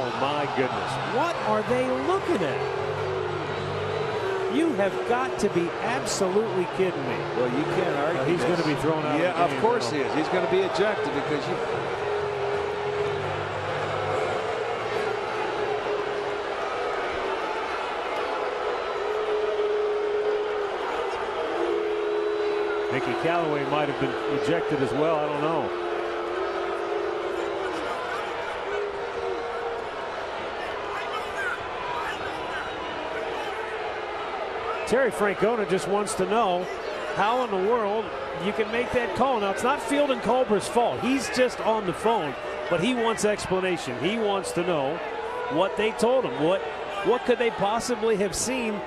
Oh, my goodness. What are they looking at? You have got to be absolutely kidding me. Well, you can't argue. He's going to be thrown out. Yeah, of the game of course now. he is. He's going to be ejected because you. Mickey Callaway might have been ejected as well. I don't know. Terry Francona just wants to know how in the world you can make that call. Now, it's not Field and Culber's fault. He's just on the phone, but he wants explanation. He wants to know what they told him. What could they possibly have seen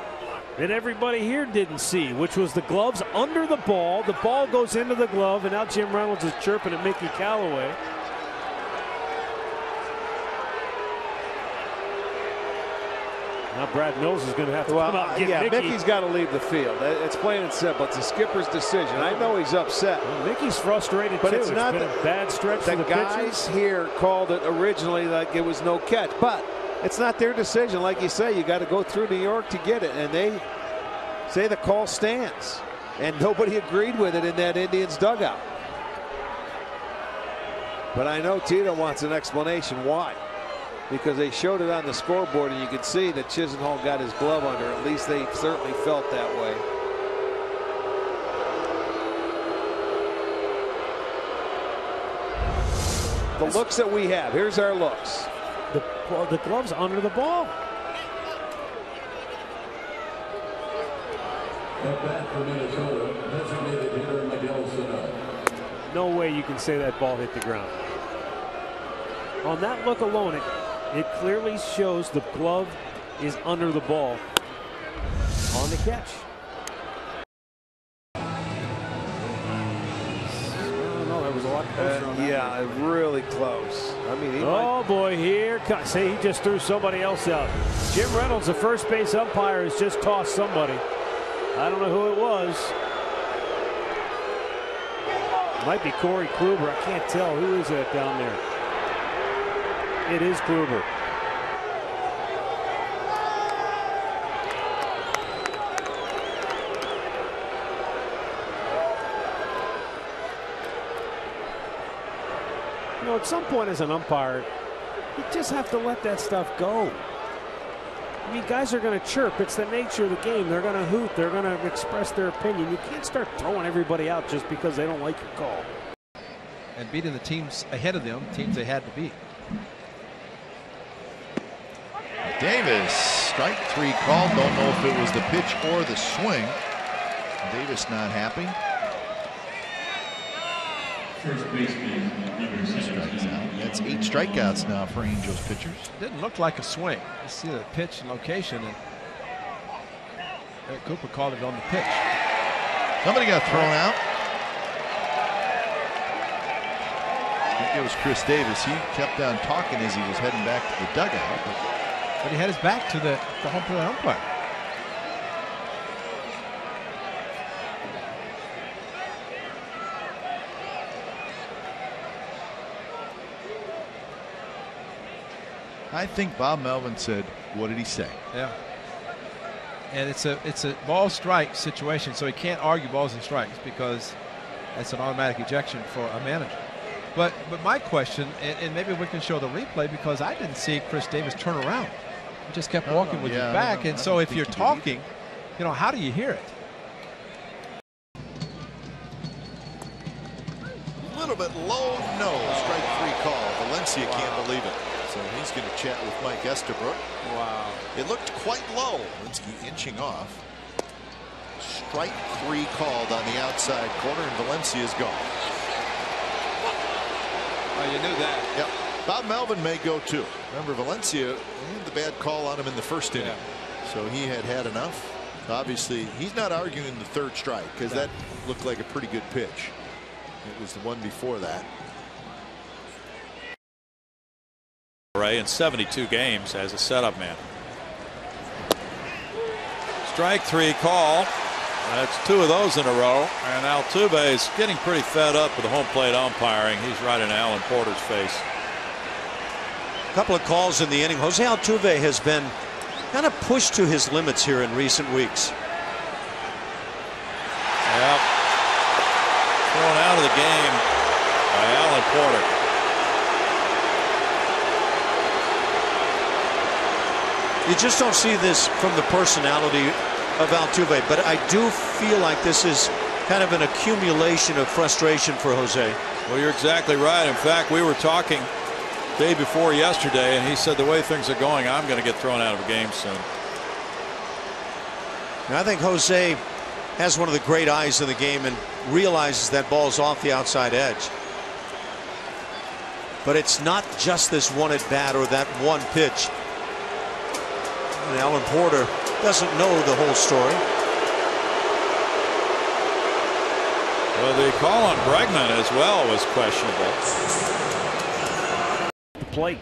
that everybody here didn't see, which was the gloves under the ball. The ball goes into the glove, and now Jim Reynolds is chirping at Mickey Callaway. Now Brad Mills is going to have to come out and get Mickey. Mickey's got to leave the field. It's plain and simple. It's the skipper's decision. I know he's upset. Well, Mickey's frustrated but too. It's not been a bad stretch for the guys pitchers. Here called it originally like it was no catch, but it's not their decision. Like you say, you got to go through New York to get it, and they say the call stands, and nobody agreed with it in that Indians dugout. But I know Tito wants an explanation why. Because they showed it on the scoreboard, and you could see that Chisenhall got his glove under. At least they certainly felt that way. The looks that we have. Here's our looks. The glove's under the ball. No way you can say that ball hit the ground. On that look alone, it clearly shows the glove is under the ball on the catch. No, that was a lot closer. Yeah, really close. I mean, boy, here comes. See, he just threw somebody else out. Jim Reynolds, the first base umpire, has just tossed somebody. I don't know who it was. It might be Corey Kluber. I can't tell. Who is that down there? It is Kluber. You know, at some point as an umpire, you just have to let that stuff go. I mean, guys are going to chirp. It's the nature of the game. They're going to hoot. They're going to express their opinion. You can't start throwing everybody out just because they don't like your call. And beating the teams ahead of them, teams they had to beat. Davis, strike 3 called. Don't know if it was the pitch or the swing. Davis not happy. Strikes out. That's 8 strikeouts now for Angels pitchers. Didn't look like a swing. You see the pitch and location, and Eric Cooper called it on the pitch. Somebody got thrown out. I think it was Chris Davis. He kept on talking as he was heading back to the dugout. But he had his back to the home plate umpire. I think Bob Melvin said, what did he say? Yeah. And it's a ball strike situation, so he can't argue balls and strikes because that's an automatic ejection for a manager. But my question, and maybe we can show the replay, because I didn't see Chris Davis turn around. He just kept walking with his back, and so if you're talking, you know, how do you hear it? A little bit low, no. Strike 3 call. Valencia can't believe it. So he's going to chat with Mike Estabrook. Wow. It looked quite low. Linsky inching off. Strike 3 called on the outside corner, and Valencia's gone. Oh, you knew that. Yep. Bob Melvin may go too. Remember, Valencia had the bad call on him in the first inning. So he had enough. Obviously, he's not arguing the 3rd strike because that looked like a pretty good pitch. It was the one before that. In 72 games as a setup man. Strike 3 call. That's 2 of those in a row, and Altuve is getting pretty fed up with the home plate umpiring. He's right in Alan Porter's face. couple of calls in the inning. Jose Altuve has been kind of pushed to his limits here in recent weeks. Yep. Thrown out of the game by Alan Porter. You just don't see this from the personality of Altuve, but I do feel like this is kind of an accumulation of frustration for Jose. Well, you're exactly right. In fact, we were talking day before yesterday, and he said the way things are going, I'm going to get thrown out of a game soon. Now, I think Jose has one of the great eyes in the game and realizes that ball's off the outside edge. But it's not just this one at bat or that one pitch. And Alan Porter doesn't know the whole story. Well, the call on Bregman as well was questionable. The plate.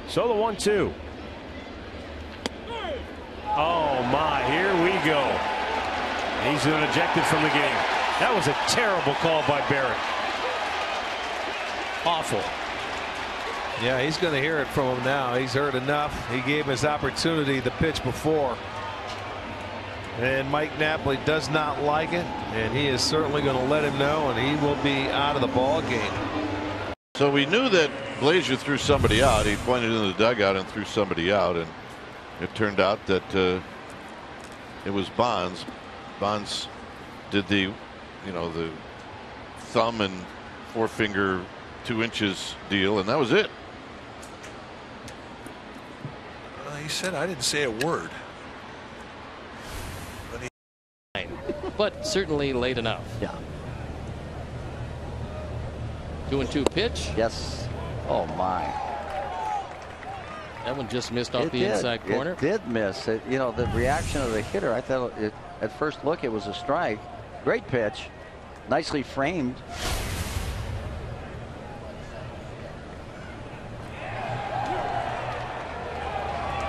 So the 1-2. Oh my, here we go. He's been ejected from the game. That was a terrible call by Barrett. Awful. Yeah, he's going to hear it from him now. He's heard enough. He gave him his opportunity the pitch before. And Mike Napoli does not like it, and he is certainly going to let him know, and he will be out of the ball game. So we knew that Glazier threw somebody out. He pointed in the dugout and threw somebody out, and it turned out that it was Bonds. Bonds did the, the thumb and forefinger 2 inches deal, and that was it. He said, I didn't say a word. But certainly late enough. Yeah. 2-2 pitch. Yes. Oh my. That one just missed off the inside corner. It did miss. The reaction of the hitter, I thought at first look it was a strike. Great pitch. Nicely framed.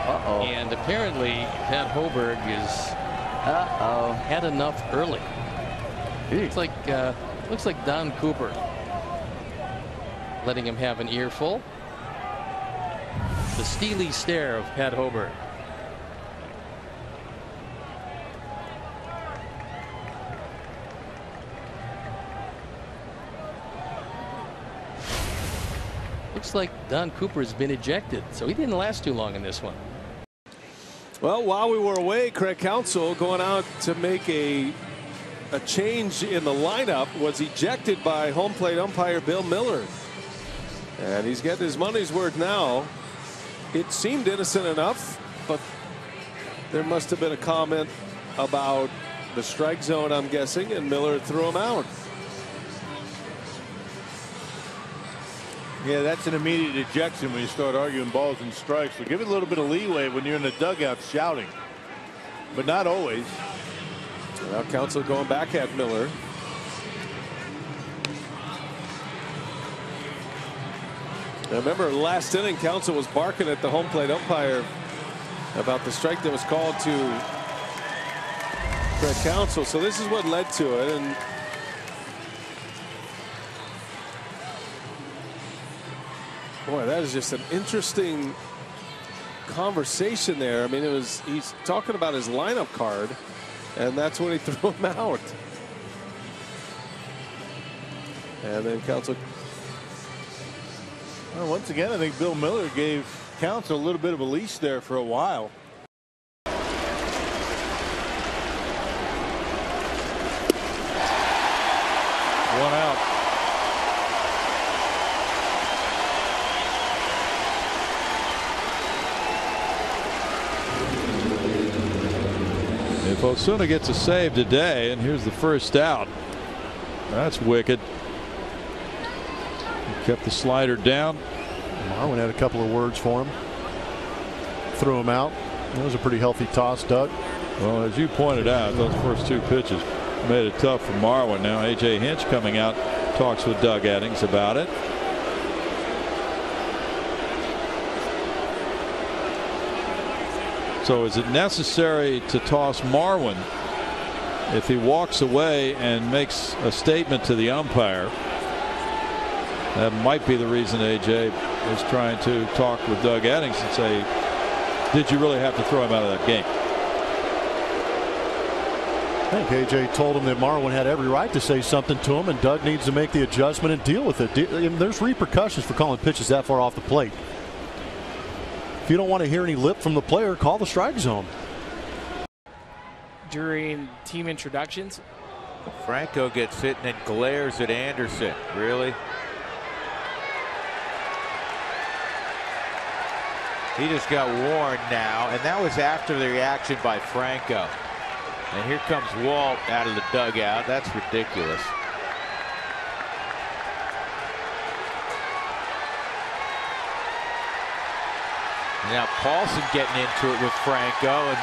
Uh-oh. And apparently Pat Hoberg is had enough early. Looks like Don Cooper letting him have an earful. The steely stare of Pat Hoberg. Looks like Don Cooper has been ejected, so he didn't last too long in this one. Well, while we were away, Craig Counsell going out to make a change in the lineup was ejected by home plate umpire Bill Miller. And he's getting his money's worth now. It seemed innocent enough, but there must have been a comment about the strike zone, I'm guessing, and Miller threw him out. Yeah, that's an immediate ejection when you start arguing balls and strikes. So give it a little bit of leeway when you're in the dugout shouting, but not always. Now Counsell going back at Miller. Now remember, last inning, Counsell was barking at the home plate umpire about the strike that was called to Craig Counsell. So this is what led to it. And boy, that is just an interesting conversation there. I mean, he's talking about his lineup card, and that's when he threw him out. And then Counsell. Well, once again, I think Bill Miller gave Counsell a little bit of a leash there for a while. One out. If Osuna gets a save today, and here's the first out, that's wicked. He kept the slider down. Marwin had a couple of words for him. Threw him out. That was a pretty healthy toss, Doug. Well, as you pointed out, those first 2 pitches made it tough for Marwin. Now A.J. Hinch coming out, talks with Doug Eddings about it. So is it necessary to toss Marwin if he walks away and makes a statement to the umpire? That might be the reason A.J. is trying to talk with Doug Addings and say, did you really have to throw him out of that game? I think A.J. told him that Marwin had every right to say something to him, and Doug needs to make the adjustment and deal with it. There's repercussions for calling pitches that far off the plate. If you don't want to hear any lip from the player, call the strike zone. During team introductions, Franco gets hit and then glares at Anderson. Really? He just got warned now, and that was after the reaction by Franco. And here comes Walt out of the dugout. That's ridiculous. Now Paulson getting into it with Franco, and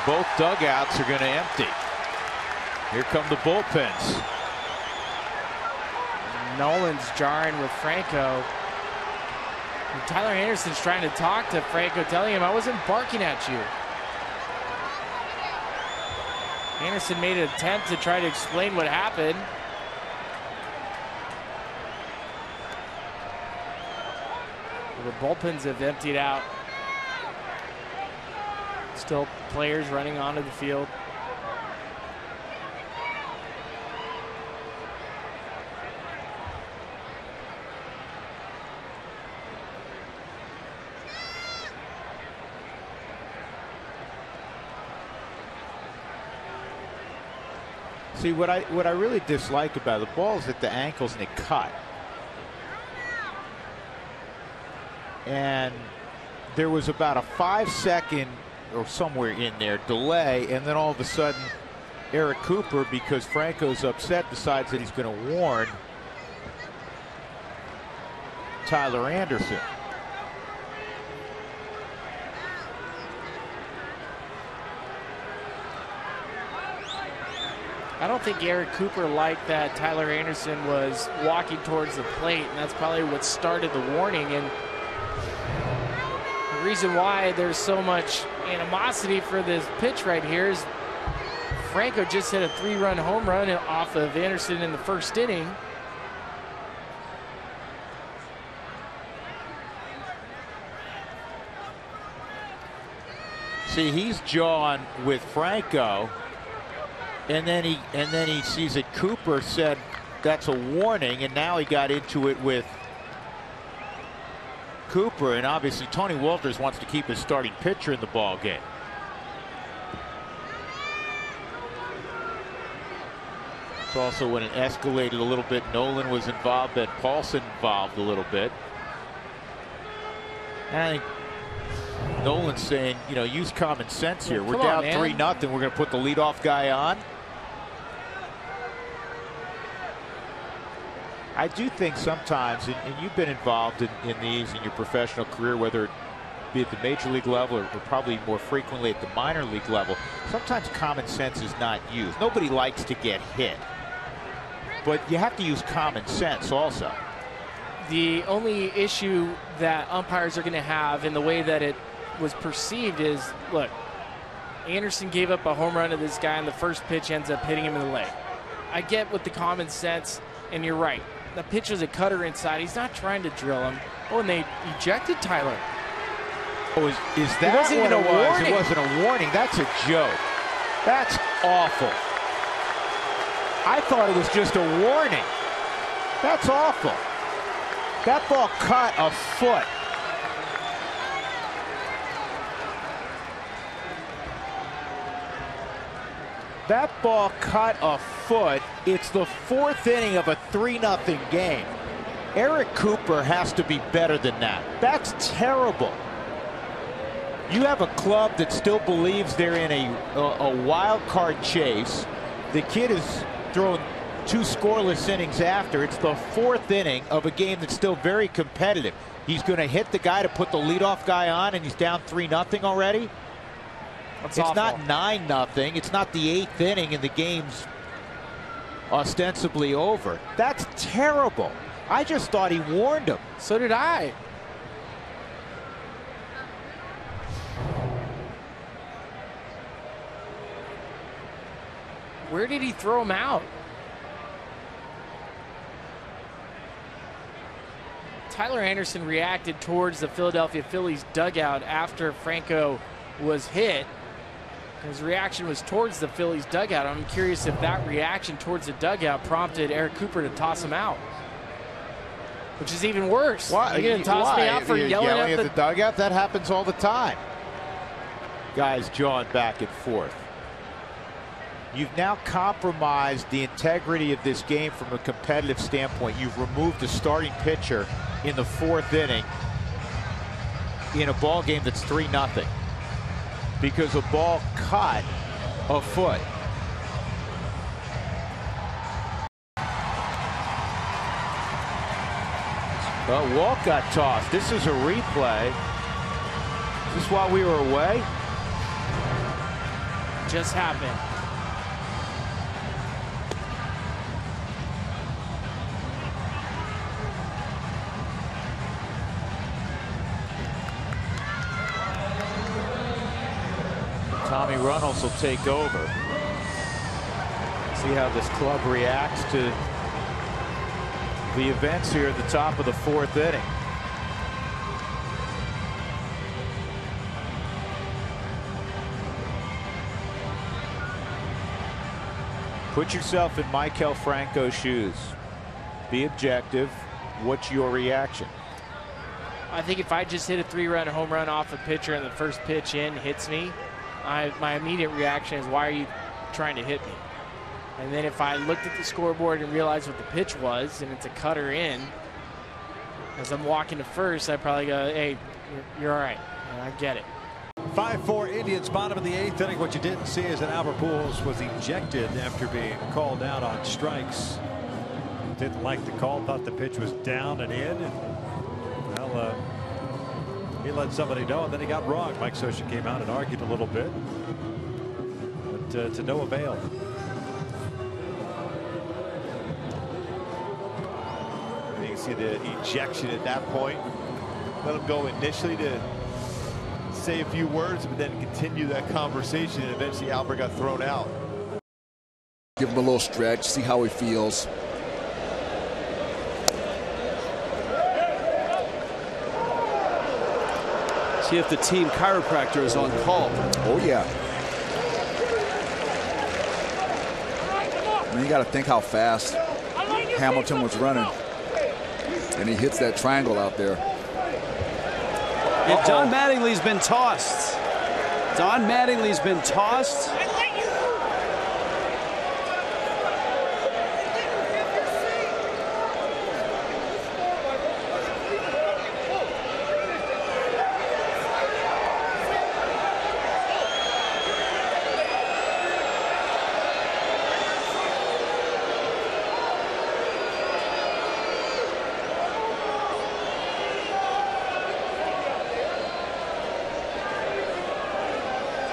both dugouts are going to empty. Here come the bullpens. Nolan's jarring with Franco. And Tyler Anderson's trying to talk to Franco, telling him, I wasn't barking at you. Anderson made an attempt to try to explain what happened. The bullpens have emptied out. Still players running onto the field. See, what I really dislike about the ball's at the ankles and it cut. And there was about a 5-second or somewhere in there delay, and then all of a sudden Eric Cooper, because Franco's upset, decides that he's going to warn Tyler Anderson. I don't think Eric Cooper liked that Tyler Anderson was walking towards the plate, and that's probably what started the warning. And the reason why there's so much animosity for this pitch right here is Franco just hit a 3-run home run off of Anderson in the first inning. See, he's jawing with Franco. And then he sees that Cooper said that's a warning, and now he got into it with Cooper, and obviously Tony Walters wants to keep his starting pitcher in the ball game. It's also when it escalated a little bit. Nolan was involved, and Paulson involved a little bit. And I think Nolan's saying, you know, use common sense here. We're down 3-0. We're going to put the leadoff guy on. I do think sometimes, and you've been involved in these in your professional career, whether it be at the major league level or probably more frequently at the minor league level, sometimes common sense is not used. Nobody likes to get hit, but you have to use common sense also. The only issue that umpires are going to have in the way that it was perceived is, look, Anderson gave up a home run to this guy, and the first pitch ends up hitting him in the leg. I get with the common sense, and you're right. The pitch was a cutter inside. He's not trying to drill him. Oh, and they ejected Tyler. Oh, is that what it was? It wasn't a warning. That's a joke. That's awful. I thought it was just a warning. That's awful. That ball cut a foot. That ball cut a foot. It's the 4th inning of a 3-0 game. Eric Cooper has to be better than that. That's terrible. You have a club that still believes they're in a wild card chase. The kid is throwing 2 scoreless innings after. It's the 4th inning of a game that's still very competitive. He's going to hit the guy to put the leadoff guy on, and he's down 3-0 already. That's it's awful. not 9-0. It's not the 8th inning and the game's ostensibly over. That's terrible. I just thought he warned him. So did I. Where did he throw him out? Tyler Anderson reacted towards the Philadelphia Phillies dugout after Franco was hit. His reaction was towards the Phillies dugout. I'm curious if that reaction towards the dugout prompted Eric Cooper to toss him out, which is even worse. Why? You're going to toss me out for yelling at the dugout? That happens all the time. Guys jawing back and forth. You've now compromised the integrity of this game from a competitive standpoint. You've removed the starting pitcher in the 4th inning in a ball game that's 3-0 because a ball cut a foot. Walt got tossed. This is a replay. Is this while we were away? Just happened. Tommy Runnels will take over. See how this club reacts to the events here at the top of the 4th inning. Put yourself in Maikel Franco's shoes. Be objective. What's your reaction? I think if I just hit a 3-run home run off a pitcher and the first pitch in hits me, my immediate reaction is, why are you trying to hit me? And then if I looked at the scoreboard and realized what the pitch was and it's a cutter in, as I'm walking to first, I probably go, hey, you're all right. I get it. 5-4 Indians, bottom of the 8th inning. What you didn't see is that Albert Pujols was ejected after being called out on strikes. Didn't like the call, thought the pitch was down and in. And, well, he let somebody know, and then he got wrong. Mike Scioscia came out and argued a little bit, but to no avail. You can see the ejection at that point. Let him go initially to say a few words, but then continue that conversation, and eventually Albert got thrown out. Give him a little stretch, see how he feels. See if the team chiropractor is on call. Oh, yeah. I mean, you got to think how fast Hamilton was running. And he hits that triangle out there. And Don Mattingly's been tossed. Don Mattingly's been tossed.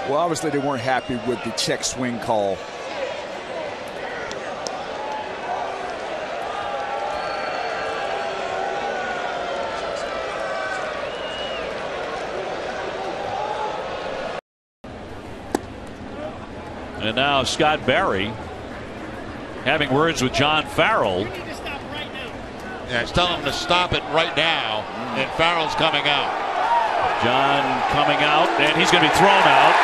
Well, obviously they weren't happy with the check swing call. And now Scott Barry having words with John Farrell. Yeah, he's telling him to stop it right now, and Farrell's coming out. John coming out, and he's going to be thrown out.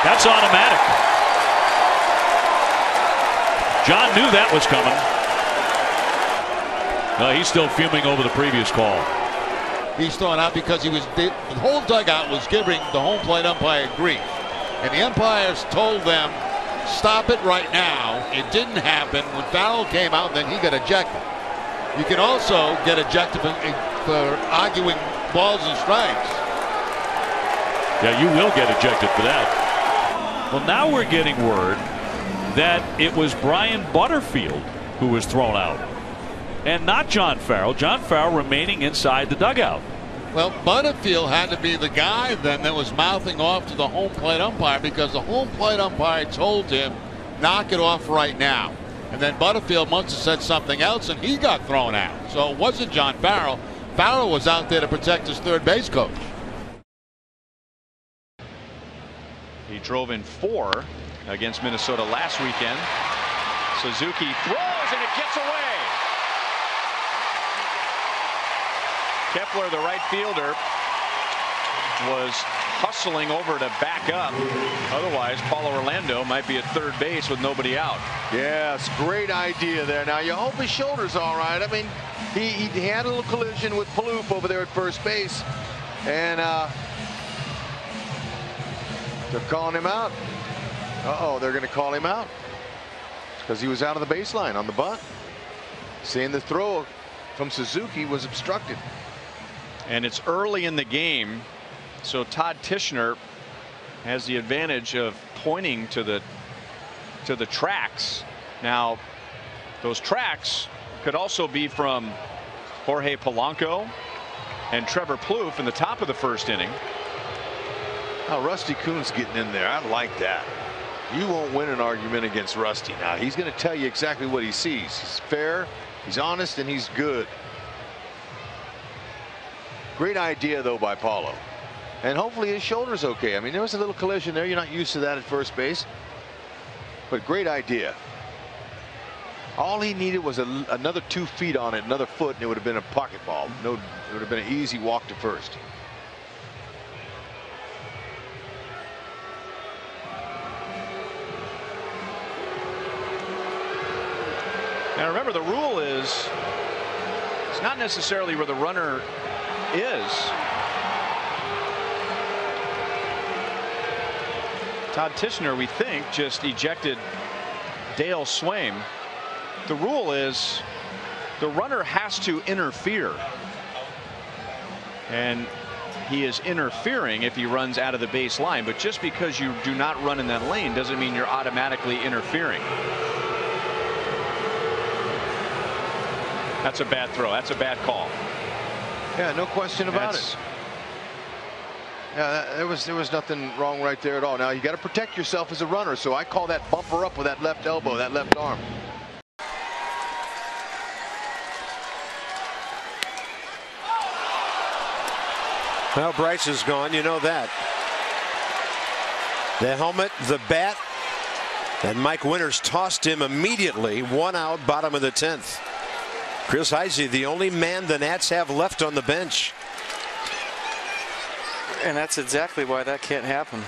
That's automatic. John knew that was coming. No, he's still fuming over the previous call. He's thrown out because the whole dugout was giving the home plate umpire grief. And the umpires told them, stop it right now. It didn't happen. When Farrell came out, then he got ejected. You can also get ejected for arguing balls and strikes. Yeah, you will get ejected for that. Well, now we're getting word that it was Brian Butterfield who was thrown out, and not John Farrell. John Farrell remaining inside the dugout. Well, Butterfield had to be the guy then that was mouthing off to the home plate umpire, because the home plate umpire told him, knock it off right now. And then Butterfield must have said something else, and he got thrown out. So it wasn't John Farrell. Farrell was out there to protect his third base coach. He drove in 4 against Minnesota last weekend. Suzuki throws, and it gets away. Kepler, the right fielder, was hustling over to back up. Otherwise, Paulo Orlando might be at third base with nobody out. Yes, great idea there. Now, you hope his shoulder's all right. I mean, he had a little collision with Palouf over there at first base. And they're calling him out. Uh-oh, they're going to call him out. Because he was out of the baseline on the bunt. Saying the throw from Suzuki was obstructed. And it's early in the game, so Todd Tishner has the advantage of pointing to the tracks. Now, those tracks could also be from Jorge Polanco and Trevor Plouffe in the top of the first inning. Now, Rusty Kuhn's getting in there. I like that. You won't win an argument against Rusty. Now, he's going to tell you exactly what he sees. He's fair, he's honest, and he's good. Great idea, though, by Paulo. And hopefully his shoulder's okay. I mean, there was a little collision there. You're not used to that at first base. But great idea. All he needed was another 2 feet on it, another foot, and it would have been a pocket ball. No, it would have been an easy walk to first. Now remember, the rule is it's not necessarily where the runner is. Todd Tishner, we think, just ejected Dale Swaim. The rule is the runner has to interfere. And he is interfering if he runs out of the base line. But just because you do not run in that lane doesn't mean you're automatically interfering. That's a bad throw. That's a bad call. Yeah, no question about it. Yeah, there was nothing wrong right there at all. Now you got to protect yourself as a runner, so I call that bumper up with that left elbow, that left arm. Well, Bryce is gone, you know that. The helmet, the bat, and Mike Winters tossed him immediately. 1 out, bottom of the 10th. Chris Heisey, the only man the Nats have left on the bench. And that's exactly why that can't happen.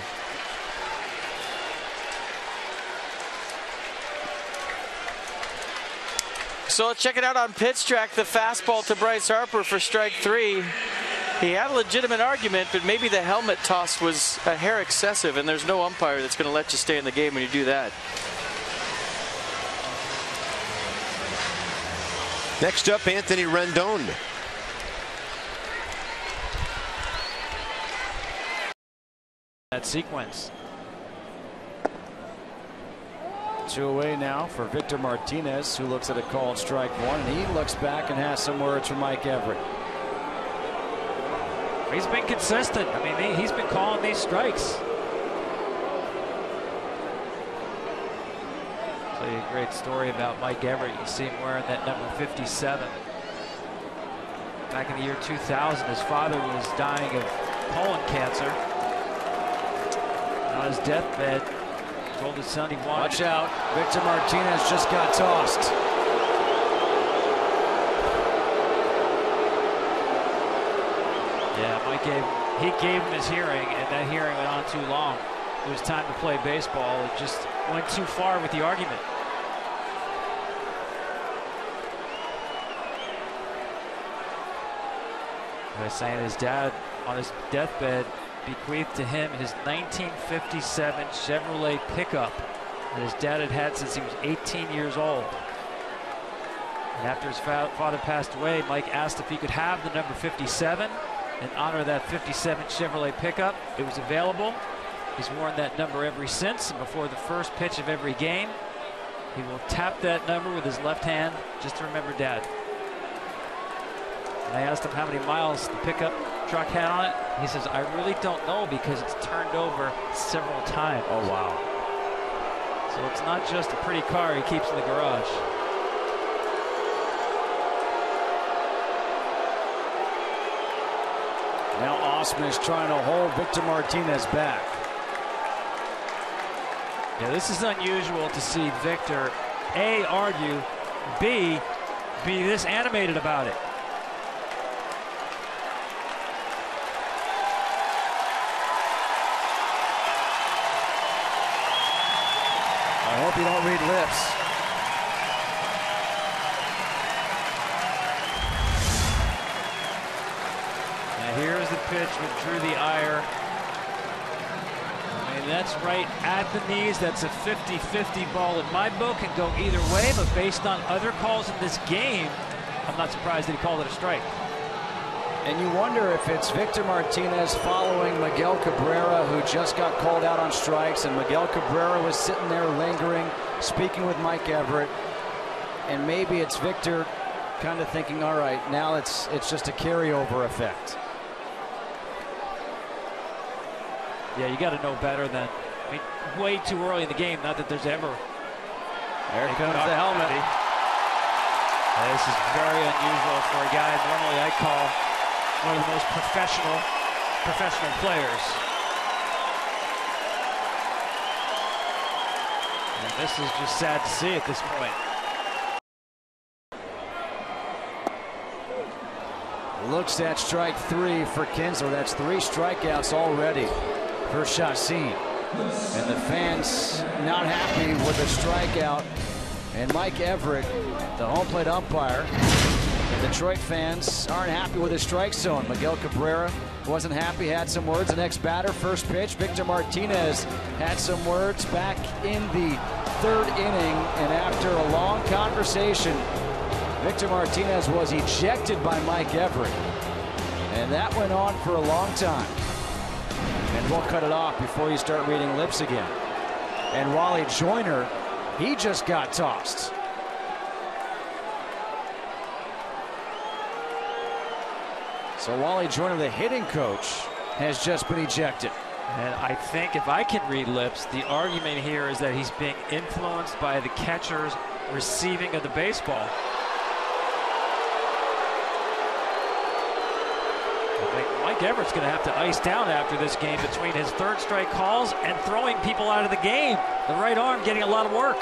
So let's check it out on pitch track. The fastball to Bryce Harper for strike 3. He had a legitimate argument, but maybe the helmet toss was a hair excessive, and there's no umpire that's going to let you stay in the game when you do that. Next up, Anthony Rendon. That sequence. 2 away now for Victor Martinez, who looks at a called strike 1, and he looks back and has some words from Mike Everett. He's been consistent. I mean, he's been calling these strikes. Tell you a great story about Mike Everett. You see him wearing that number 57. Back in the year 2000, his father was dying of colon cancer. On his deathbed, told his son he wanted. Watch out. Victor Martinez just got tossed. Yeah, he gave him his hearing, and that hearing went on too long. It was time to play baseball. It just went too far with the argument. He was saying his dad on his deathbed bequeathed to him his 1957 Chevrolet pickup that his dad had had since he was 18 years old. And after his father passed away, Mike asked if he could have the number 57 in honor of that 57 Chevrolet pickup. It was available. He's worn that number ever since, and before the first pitch of every game, he will tap that number with his left hand just to remember Dad. And I asked him how many miles the pickup truck had on it. He says, I really don't know because it's turned over several times. Oh, wow. So it's not just a pretty car he keeps in the garage. Now Osman is trying to hold Victor Martinez back. Yeah, this is unusual to see Victor, A, argue, B, be this animated about it. pitch withdrew the ire. And that's right at the knees. That's a 50-50 ball in my book. Can go either way, but based on other calls in this game, I'm not surprised that he called it a strike. And you wonder if it's Victor Martinez following Miguel Cabrera, who just got called out on strikes, and Miguel Cabrera was sitting there lingering, speaking with Mike Everett. And maybe it's Victor kind of thinking, all right, now it's just a carryover effect. Yeah, you got to know better than, I mean, way too early in the game, not that there's ever. There comes the helmet. This is very unusual for a guy normally I call one of the most professional players. And this is just sad to see at this point. Looks at strike 3 for Kinsler. That's 3 strikeouts already for Chacin. And the fans not happy with the strikeout. And Mike Everett, the home plate umpire, the Detroit fans aren't happy with the strike zone. Miguel Cabrera wasn't happy, had some words. The next batter, first pitch, Victor Martinez had some words back in the 3rd inning. And after a long conversation, Victor Martinez was ejected by Mike Everett. And that went on for a long time. And we'll cut it off before you start reading lips again. And Wally Joyner, he just got tossed. So Wally Joyner, the hitting coach, has just been ejected. And I think if I can read lips, the argument here is that he's being influenced by the catcher's receiving of the baseball. Mike Everett's going to have to ice down after this game between his 3rd strike calls and throwing people out of the game. The right arm getting a lot of work.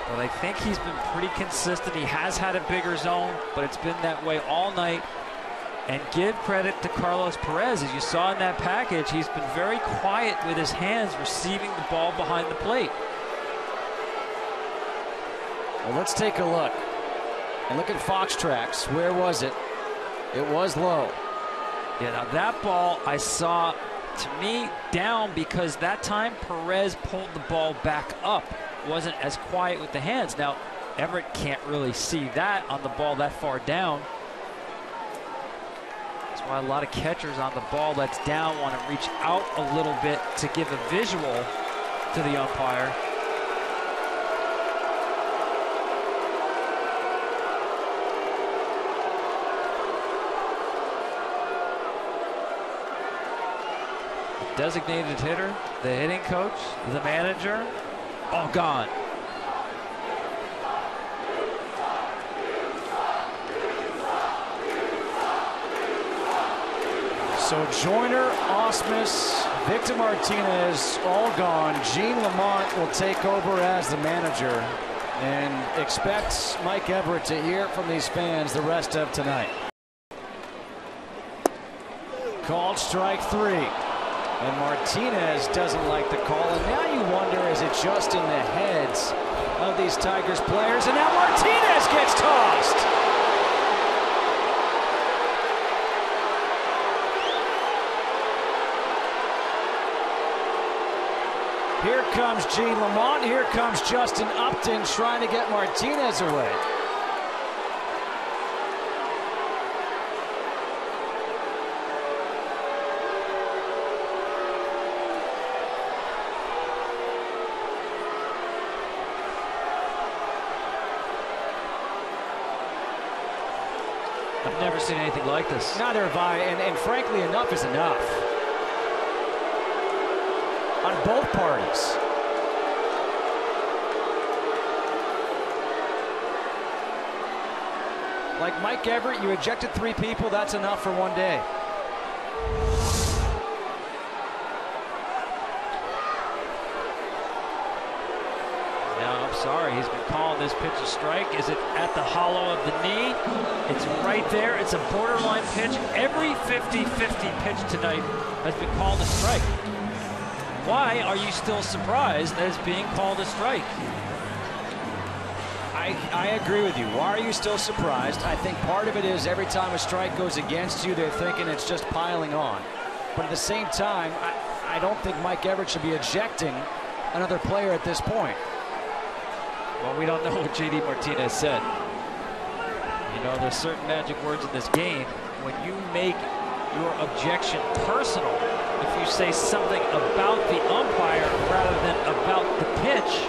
But I think he's been pretty consistent. He has had a bigger zone, but it's been that way all night. And give credit to Carlos Perez. As you saw in that package, he's been very quiet with his hands receiving the ball behind the plate. Well, let's take a look. And look at Fox Tracks. Where was it? It was low. Yeah, now that ball I saw, to me, down because that time Perez pulled the ball back up. Wasn't as quiet with the hands. Now, Everett can't really see that on the ball that far down. That's why a lot of catchers on the ball that's down want to reach out a little bit to give a visual to the umpire. Designated hitter, the hitting coach, the manager, all gone. So Joyner, Ausmus, Victor Martinez, all gone. Gene Lamont will take over as the manager and expects Mike Everett to hear from these fans the rest of tonight. Called strike 3. And Martinez doesn't like the call. And now you wonder, is it just in the heads of these Tigers players? And now Martinez gets tossed. Here comes Gene Lamont. Here comes Justin Upton trying to get Martinez away. I've never seen anything like this. Neither have I, and frankly, enough is enough. On both parties. Like Mike Everett, you ejected 3 people, that's enough for one day. Now, I'm sorry, he's been calling this pitch a strike. Is it at the hollow of the knee? It's right there. It's a borderline pitch. Every 50-50 pitch tonight has been called a strike. Why are you still surprised that it's being called a strike? I agree with you. Why are you still surprised? I think part of it is every time a strike goes against you, they're thinking it's just piling on. But at the same time, I don't think Mike Everett should be ejecting another player at this point. Well, we don't know what J.D. Martinez said. You know, there's certain magic words in this game. When you make your objection personal, if you say something about the umpire rather than about the pitch,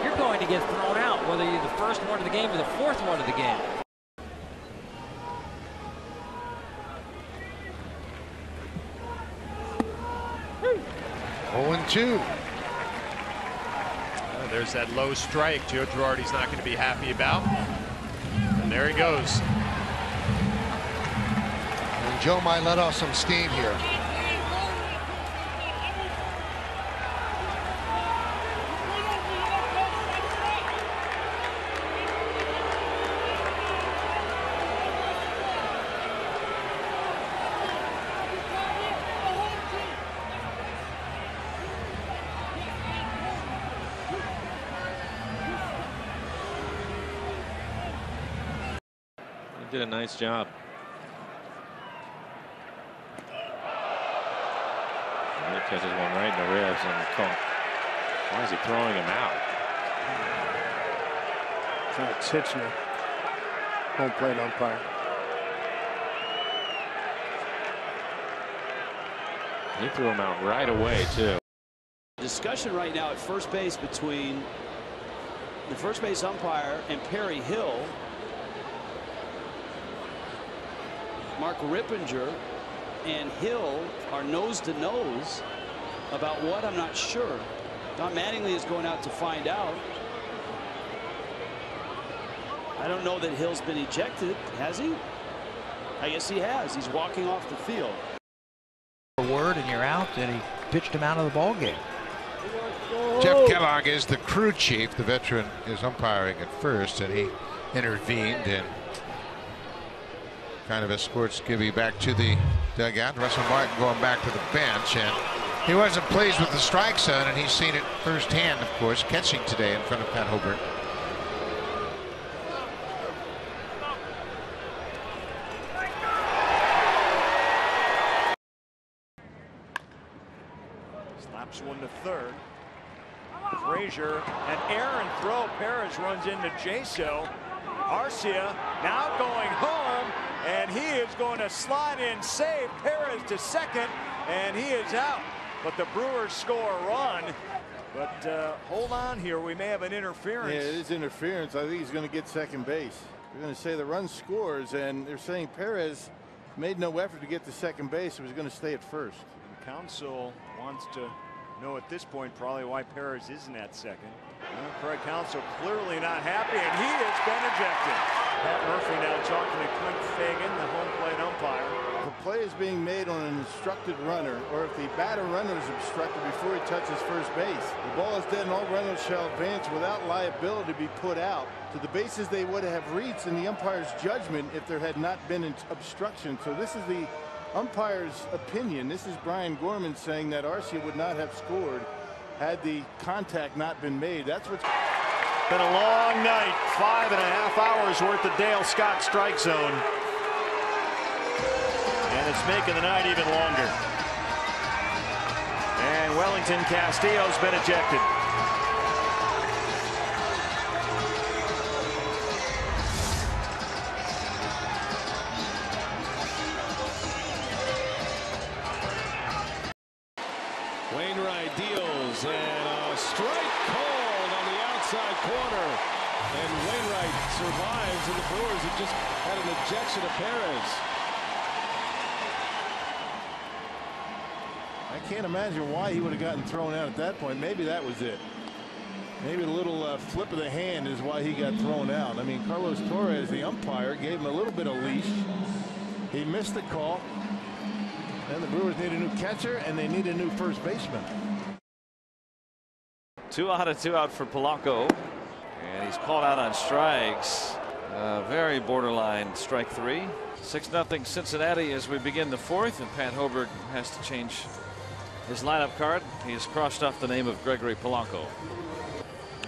you're going to get thrown out, whether you're the first one of the game or the fourth one of the game. Two. There's that low strike Joe Girardi's not going to be happy about. And there he goes. And Joe might let off some steam here. Did a nice job. And he catches one right in the ribs and caught. Why is he throwing him out? Titchener, home plate umpire. He threw him out right away too. Discussion right now at first base between the first base umpire and Perry Hill. Mark Rippinger and Hill are nose to nose about what, I'm not sure. Don Mattingly is going out to find out. I don't know that Hill's been ejected, has he? I guess he has. He's walking off the field. Word and you're out, and he pitched him out of the ball game. Jeff Kellogg is the crew chief. The veteran is umpiring at first, and he intervened and kind of escorts Gibby back to the dugout. Russell Martin going back to the bench, and he wasn't pleased with the strike zone, and he's seen it firsthand, of course, catching today in front of Pat Hobert. Slaps one to third. Frazier, an errant throw. Perez runs into Jaso. Arcia now going home, and he is going to slide in, save Perez to second, and he is out. But the Brewers score a run. But hold on here, we may have an interference. Yeah, it is interference. I think he's going to get second base. They're going to say the run scores, and they're saying Perez made no effort to get to second base. He was going to stay at first. The council wants to know at this point probably why Perez isn't at second. Well, Craig Counsell clearly not happy, and he has been ejected. Pat Murphy now talking to Clint Fagan, the home plate umpire. If a play is being made on an instructed runner, or if the batter runner is obstructed before he touches first base, the ball is dead and all runners shall advance without liability to be put out to the bases they would have reached in the umpire's judgment if there had not been an obstruction. So this is the umpire's opinion. This is Brian Gorman saying that Arcia would not have scored had the contact not been made. That's what's been a long night. 5.5 hours worth of Dale Scott strike zone. And it's making the night even longer. And Wellington Castillo's been ejected. Wainwright deals, and a strike called on the outside corner. And Wainwright survives, and the Brewers have just had an ejection of Perez. I can't imagine why he would have gotten thrown out at that point. Maybe that was it. Maybe a little flip of the hand is why he got thrown out. I mean, Carlos Torres, the umpire, gave him a little bit of leash. He missed the call. And the Brewers need a new catcher, and they need a new first baseman. 2 out of 2 out for Polanco, and he's called out on strikes. Very borderline strike 3. 6-0 Cincinnati as we begin the 4th, and Pat Hobert has to change his lineup card. He has crossed off the name of Gregory Polanco.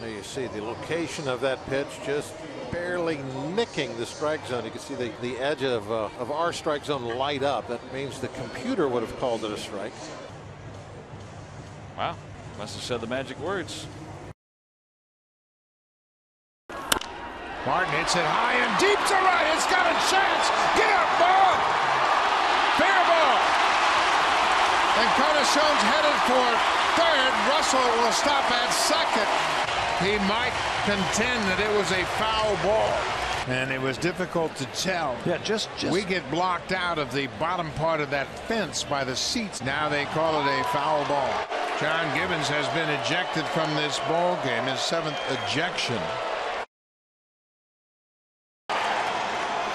There you see the location of that pitch just barely nicking the strike zone. You can see the edge of our strike zone light up. That means the computer would have called it a strike. Wow, must have said the magic words. Martin hits it high and deep to right. It's got a chance. Get up, ball. Fair ball. And Carnacion's headed for third. Russell will stop at second. He might contend that it was a foul ball. And it was difficult to tell. Yeah, just we get blocked out of the bottom part of that fence by the seats. Now they call it a foul ball. John Gibbons has been ejected from this ball game, his 7th ejection.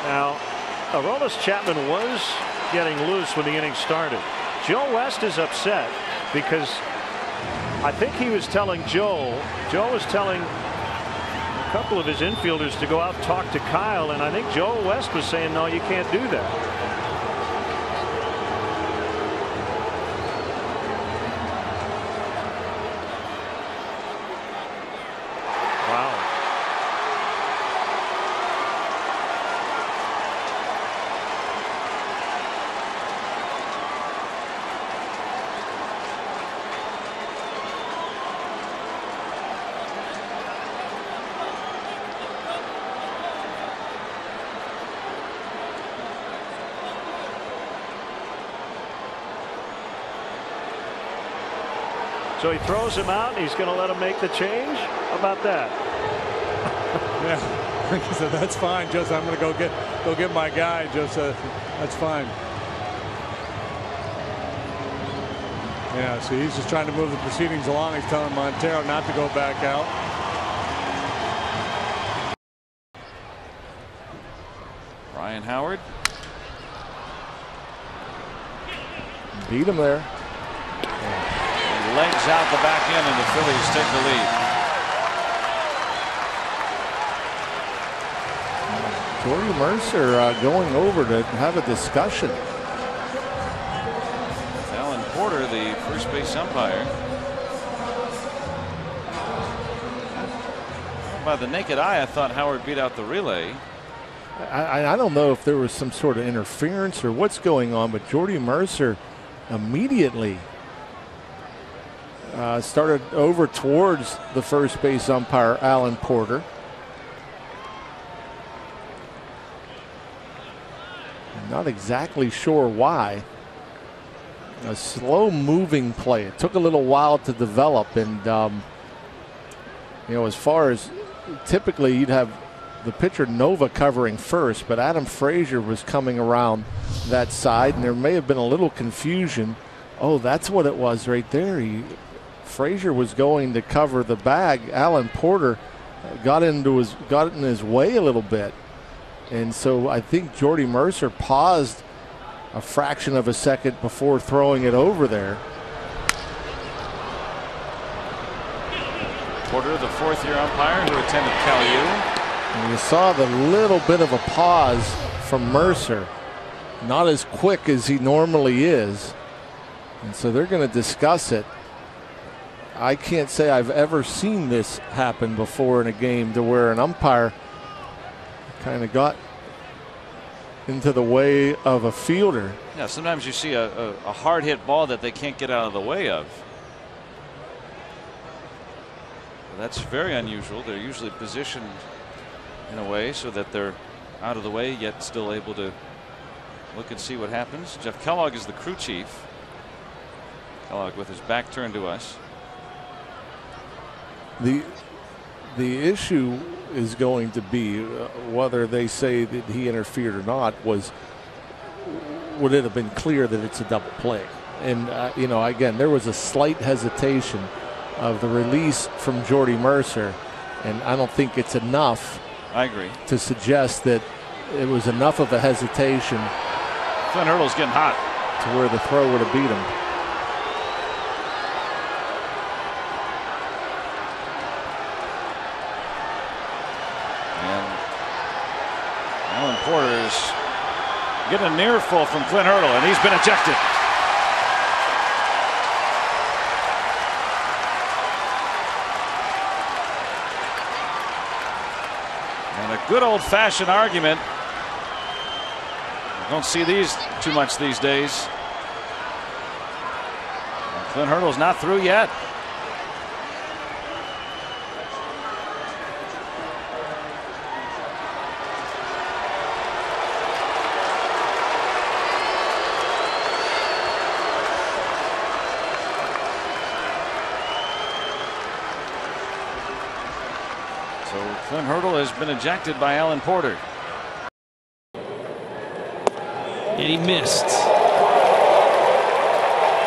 Now, Aroldis Chapman was getting loose when the inning started. Joe West is upset because I think he was telling Joe was telling a couple of his infielders to go out and talk to Kyle, and I think Joe West was saying, no, you can't do that. So he throws him out, and he's going to let him make the change. How about that? Yeah, like I said, that's fine, Joseph. I'm going to go get my guy, Joseph. That's fine. Yeah, so he's just trying to move the proceedings along. He's telling Montero not to go back out. Ryan Howard. Beat him there. Legs out the back end, and the Phillies take the lead. Jordy Mercer going over to have a discussion. Alan Porter, the first base umpire. By the naked eye, I thought Howard beat out the relay. I don't know if there was some sort of interference or what's going on, but Jordy Mercer immediately started over towards the first base umpire, Alan Porter. I'm not exactly sure why. A slow moving play. It took a little while to develop, and you know, as far as typically you'd have the pitcher Nova covering first, but Adam Frazier was coming around that side, and there may have been a little confusion. Oh, that's what it was right there. Frazier was going to cover the bag. Alan Porter got in his way a little bit, and so I think Jordy Mercer paused a fraction of a second before throwing it over there. Porter, the fourth-year umpire who attended Cal U. And you saw the little bit of a pause from Mercer, not as quick as he normally is, and so they're going to discuss it. I can't say I've ever seen this happen before in a game, to where an umpire kind of got into the way of a fielder. Yeah, sometimes you see a hard hit ball that they can't get out of the way of. That's very unusual. They're usually positioned in a way so that they're out of the way, yet still able to look and see what happens. Jeff Kellogg is the crew chief. Kellogg with his back turned to us. The issue is going to be whether they say that he interfered or not. Would it have been clear that it's a double play? And you know, again, there was a slight hesitation of the release from Jordy Mercer, and I don't think it's enough. I agree. To suggest that it was enough of a hesitation. Clint Hurdle's getting hot. To where the throw would have beat him. Alan Porter's getting a near full from Clint Hurdle, and he's been ejected. And a good old-fashioned argument. Don't see these too much these days. And Clint Hurdle's not through yet. So Clint Hurdle has been ejected by Alan Porter. And he missed.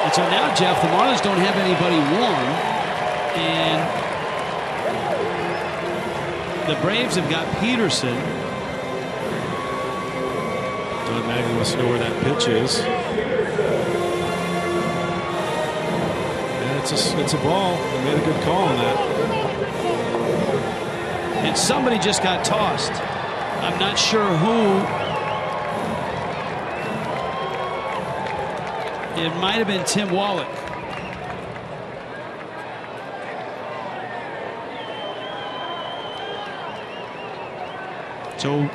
And so now, Jeff, the Marlins don't have anybody warm. And the Braves have got Peterson. Don Mattingly wants to know where that pitch is. Yeah, it's a ball. They made a good call on that. And somebody just got tossed. I'm not sure who. It might have been Tim Wallach. So,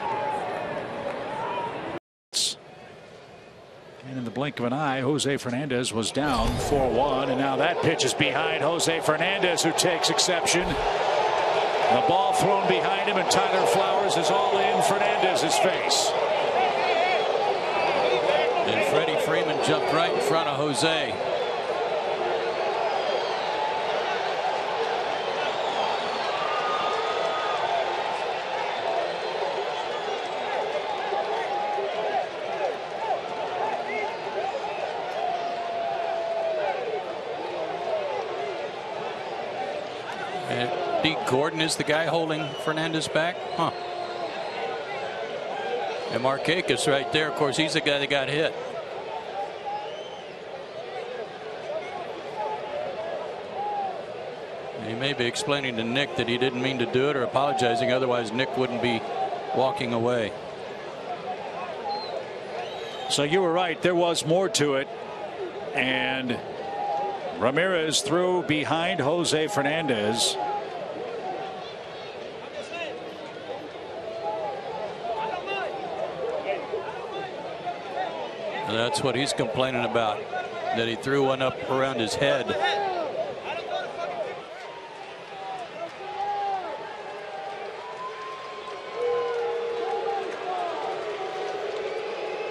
and in the blink of an eye, Jose Fernandez was down 4-1, and now that pitch is behind Jose Fernandez, who takes exception. The ball thrown behind him, and Tyler Flowers is all in Fernandez's face. And Freddie Freeman jumped right in front of Jose. And Pete Gordon is the guy holding Fernandez back? Huh. And Markakis right there, of course, he's the guy that got hit. And he may be explaining to Nick that he didn't mean to do it or apologizing, otherwise Nick wouldn't be walking away. So you were right, there was more to it, and Ramirez threw behind Jose Fernandez. And that's what he's complaining about, that he threw one up around his head.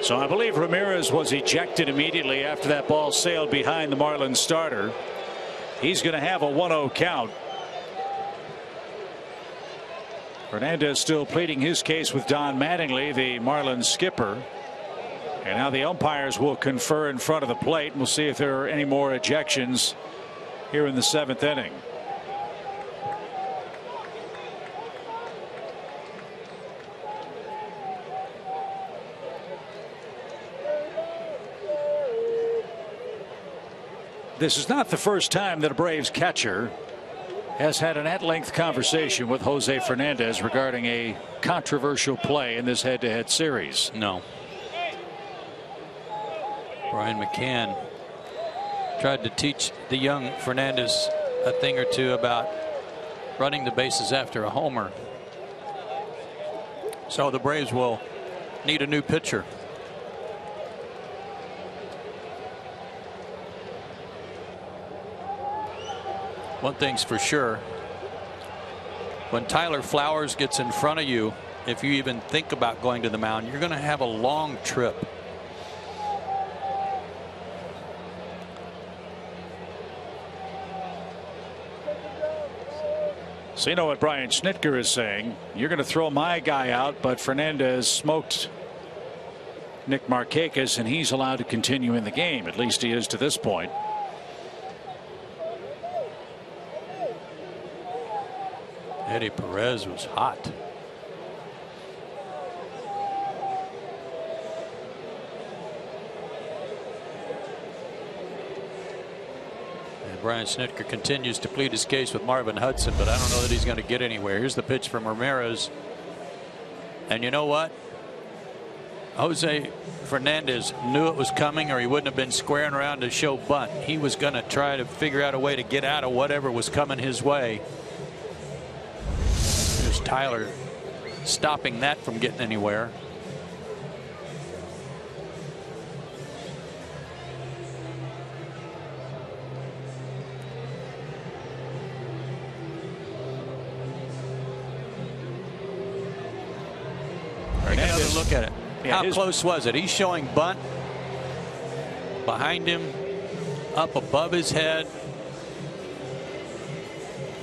So I believe Ramirez was ejected immediately after that ball sailed behind the Marlins starter. He's going to have a 1-0 count. Fernandez still pleading his case with Don Mattingly, the Marlins skipper. And now the umpires will confer in front of the plate, and we'll see if there are any more ejections here in the 7th inning. This is not the first time that a Braves catcher has had an at-length conversation with Jose Fernandez regarding a controversial play in this head-to-head series. No. Brian McCann tried to teach the young Fernandez a thing or two about running the bases after a homer. So the Braves will need a new pitcher. One thing's for sure, when Tyler Flowers gets in front of you, if you even think about going to the mound, you're going to have a long trip. So you know what Brian Schnitker is saying. You're going to throw my guy out, but Fernandez smoked Nick Markakis, and he's allowed to continue in the game. At least he is to this point. Eddie Perez was hot. And Brian Schnitker continues to plead his case with Marvin Hudson, but I don't know that he's going to get anywhere. Here's the pitch from Ramirez. And you know what? Jose Fernandez knew it was coming, or he wouldn't have been squaring around to show bunt. He was going to try to figure out a way to get out of whatever was coming his way. Tyler stopping that from getting anywhere. Another look at it. Yeah, How close was it? He's showing bunt behind him, up above his head.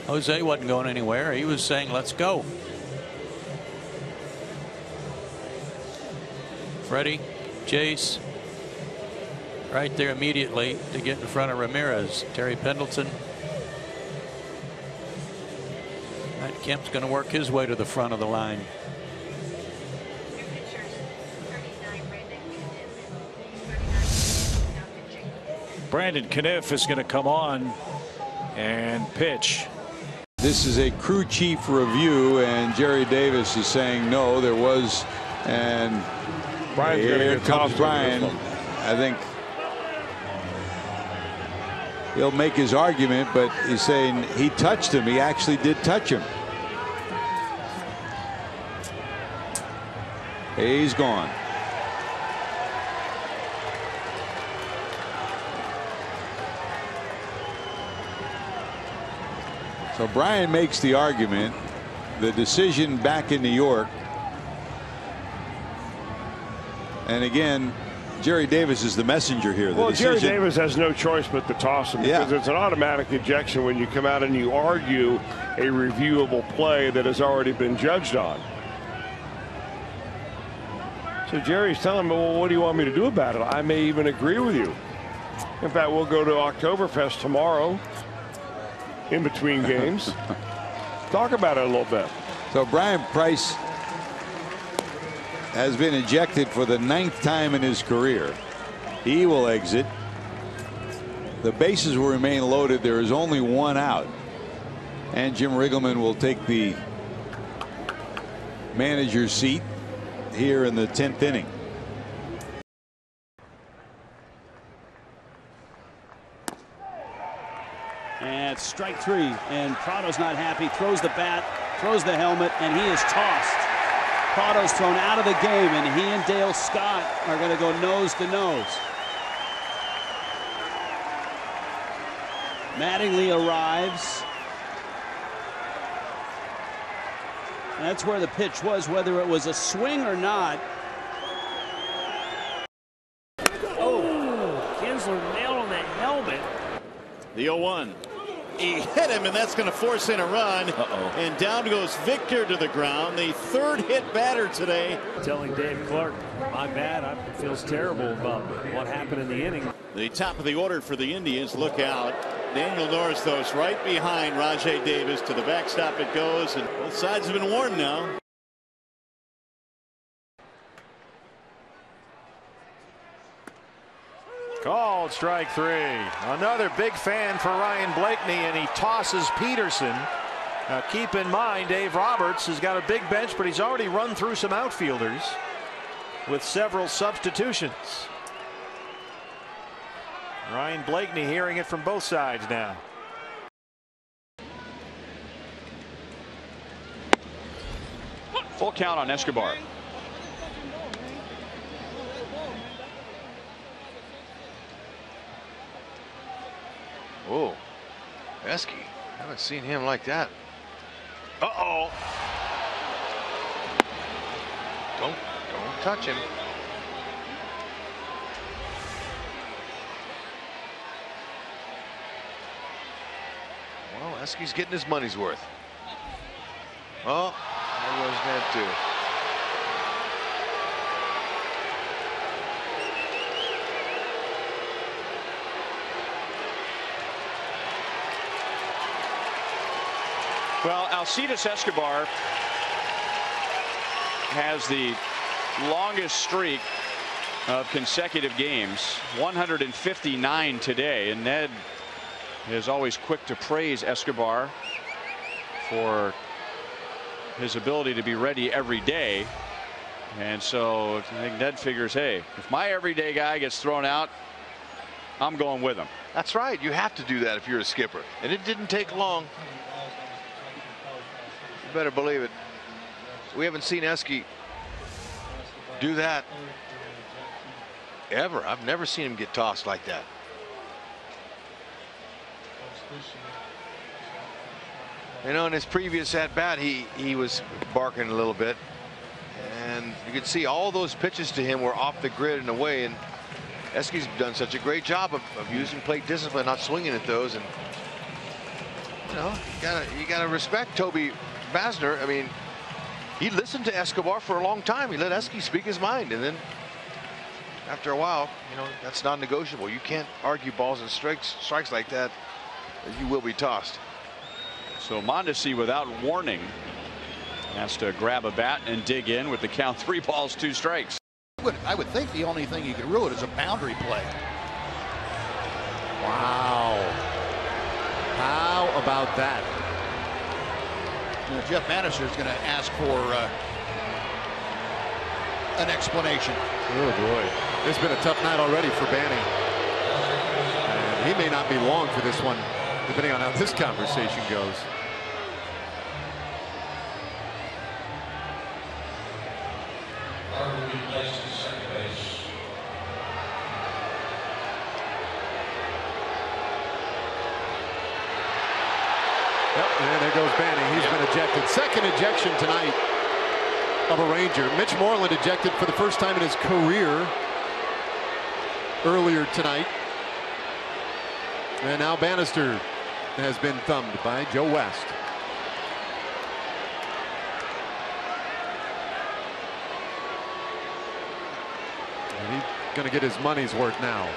Jose wasn't going anywhere. He was saying, let's go. Freddie, Jace, right there immediately to get in front of Ramirez. Terry Pendleton. Matt Kemp's going to work his way to the front of the line. Brandon Kniff is going to come on and pitch. This is a crew chief review, and Jerry Davis is saying no, there was, and here comes Brian. I think he'll make his argument, but he's saying he touched him. He actually did touch him. He's gone. So Brian makes the argument, the decision back in New York. And again, Jerry Davis is the messenger here. Well, Jerry Davis has no choice but to toss him because it's an automatic ejection when you come out and you argue a reviewable play that has already been judged on. So Jerry's telling me, well, what do you want me to do about it? I may even agree with you. In fact, we'll go to Oktoberfest tomorrow in between games. Talk about it a little bit. So Brian Price has been ejected for the 9th time in his career. He will exit. The bases will remain loaded. There is only one out. And Jim Riggleman will take the manager's seat here in the 10th inning. And strike 3, and Prado's not happy, throws the bat, throws the helmet, and he is tossed. Prado's thrown out of the game, and he and Dale Scott are going to go nose to nose. Mattingly arrives. That's where the pitch was, whether it was a swing or not. Oh, Kinsler nailed on that helmet. The 0-1. He hit him, and that's going to force in a run. And down goes Victor to the ground, the 3rd hit batter today. Telling Dave Clark, my bad, I feels terrible about what happened in the inning. The top of the order for the Indians, look out. Daniel Norris, though, is right behind Rajai Davis. To the backstop it goes, and both sides have been warned now. Called strike 3. Another big fan for Ryan Blakeney, and he tosses Peterson. Now keep in mind, Dave Roberts has got a big bench, but he's already run through some outfielders with several substitutions. Ryan Blakeney hearing it from both sides now. Full count on Escobar. Whoa, Esky, haven't seen him like that. Uh-oh. Don't touch him. Well, Esky's getting his money's worth. Oh, there goes Ned too. Well, Alcides Escobar has the longest streak of consecutive games, 159 today, and Ned is always quick to praise Escobar for his ability to be ready every day. And so I think Ned figures, hey, if my everyday guy gets thrown out, I'm going with him. That's right. You have to do that if you're a skipper. And it didn't take long. You better believe it. We haven't seen Eske do that ever. I've never seen him get tossed like that. You know, in his previous at bat, he was barking a little bit, and you could see all those pitches to him were off the grid and away. And Eske's done such a great job of using plate discipline, not swinging at those. And you know, you gotta respect Toby Basner. I mean, he listened to Escobar for a long time. He let Eske speak his mind, and then after a while, you know, that's non-negotiable. You can't argue balls and strikes like that, or you will be tossed. So Mondesi, without warning, has to grab a bat and dig in with the count 3 balls, 2 strikes. I would think the only thing you could rule it is a boundary play. Wow. How about that? You know, Jeff Bannister is going to ask for an explanation. Oh boy, it's been a tough night already for Banny, and he may not be long for this one, depending on how this conversation goes. Yep, and there goes Banny. He's been ejected. Second ejection tonight of a Ranger. Mitch Moreland ejected for the first time in his career earlier tonight. And now Bannister has been thumbed by Joe West. And he's going to get his money's worth now.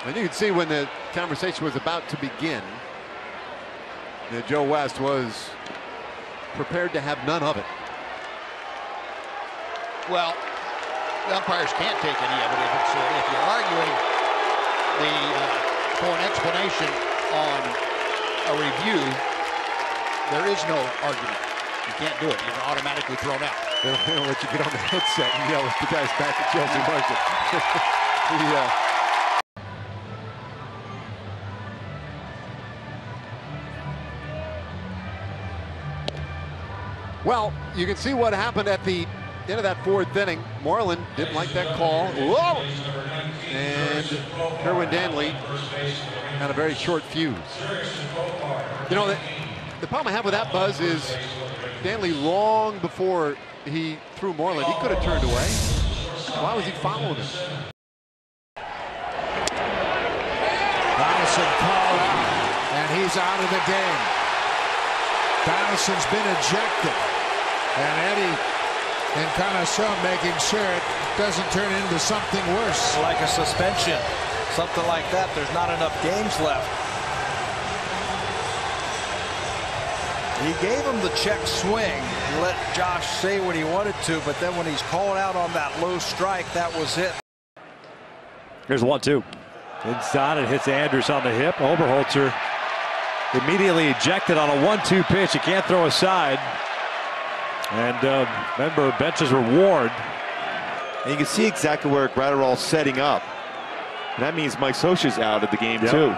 And you can see when the conversation was about to begin that Joe West was prepared to have none of it. Well, the umpires can't take any of it if you're arguing for an explanation on a review. There is no argument. You can't do it. You're automatically thrown out. They don't let you get on the headset and yell at the guys back at Chelsea Market. Well, you can see what happened at the end of that 4th inning. Moreland didn't like that call. Whoa! And Kerwin Danley had a very short fuse. You know, the problem I have with that, Buzz, is Danley, long before he threw Moreland, he could have turned away. Why was he following him? Donaldson called, and he's out of the game. Donaldson's been ejected, and Eddie Encarnacion making sure it doesn't turn into something worse. Like a suspension, something like that. There's not enough games left. He gave him the check swing. He let Josh say what he wanted to, but then when he's called out on that low strike, that was it. Here's 1-2. Inside, it hits Andrews on the hip. Oberholzer immediately ejected on a 1-2 pitch. He can't throw aside. And remember, benches were warned. And you can see exactly where Gratterall's setting up. And that means Mike Scioscia's out of the game too.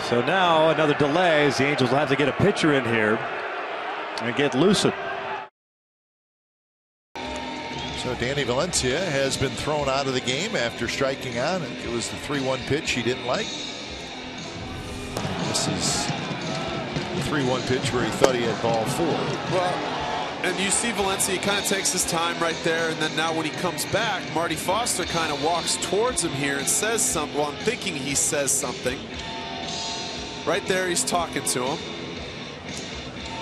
So now another delay as the Angels will have to get a pitcher in here and get loosened. So Danny Valencia has been thrown out of the game after striking out. It was the 3-1 pitch he didn't like. This is the 3-1 pitch where he thought he had ball 4. Well, and you see Valencia, he kind of takes his time right there, and then now when he comes back, Marty Foster kind of walks towards him here and says something. Well, I'm thinking he says something. Right there, he's talking to him.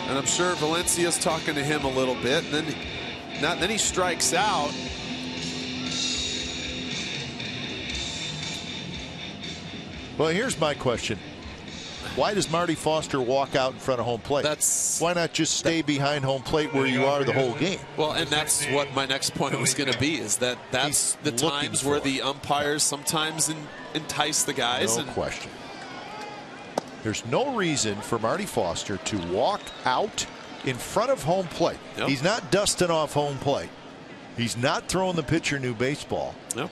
And I'm sure Valencia's talking to him a little bit, and then he strikes out. Well, here's my question. Why does Marty Foster walk out in front of home plate? Why not just stay behind home plate where you are the whole game? Well, and that's what my next point was going to be, is that's the times where the umpires sometimes entice the guys. No question. There's no reason for Marty Foster to walk out in front of home plate. He's not dusting off home plate. He's not throwing the pitcher new baseball. No.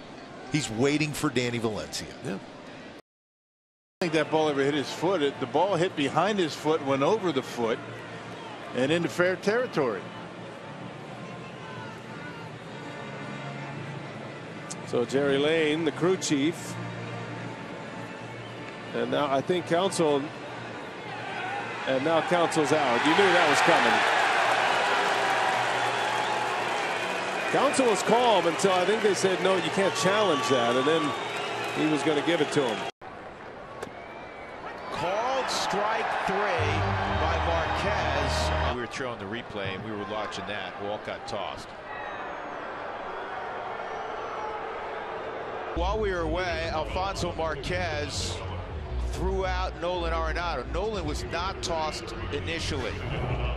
He's waiting for Danny Valencia. Yeah. I think that ball ever hit his foot. The ball hit behind his foot, went over the foot, and into fair territory. So Jerry Lane, the crew chief. And now I think Counsell. And now Counsell's out. You knew that was coming. Counsell was calm until I think they said, no, you can't challenge that. And then he was going to give it to him. Called strike 3 by Marquez. We were throwing the replay and we were watching that. Walcott tossed. While we were away, Alfonso Marquez threw out Nolan Arenado. Nolan was not tossed initially.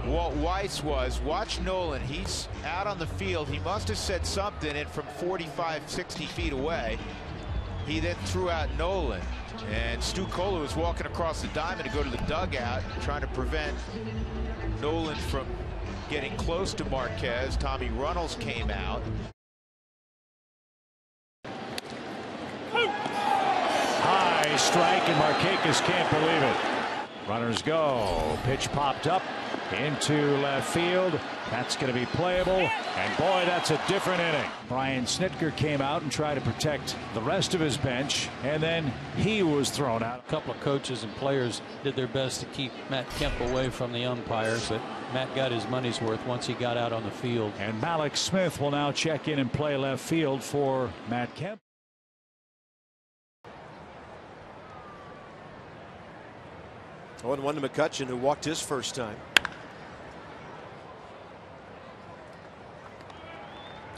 Walt Weiss was. Watch Nolan. He's out on the field. He must have said something, and from 45, 60 feet away, he then threw out Nolan. And Stu Kohler was walking across the diamond to go to the dugout, trying to prevent Nolan from getting close to Marquez. Tommy Runnels came out. High strike, and Markakis can't believe it. Runners go. Pitch popped up into left field. That's going to be playable. And boy, that's a different inning. Brian Snitker came out and tried to protect the rest of his bench, and then he was thrown out. A couple of coaches and players did their best to keep Matt Kemp away from the umpires, but Matt got his money's worth once he got out on the field. And Malik Smith will now check in and play left field for Matt Kemp. 1-1 to McCutcheon, who walked his first time.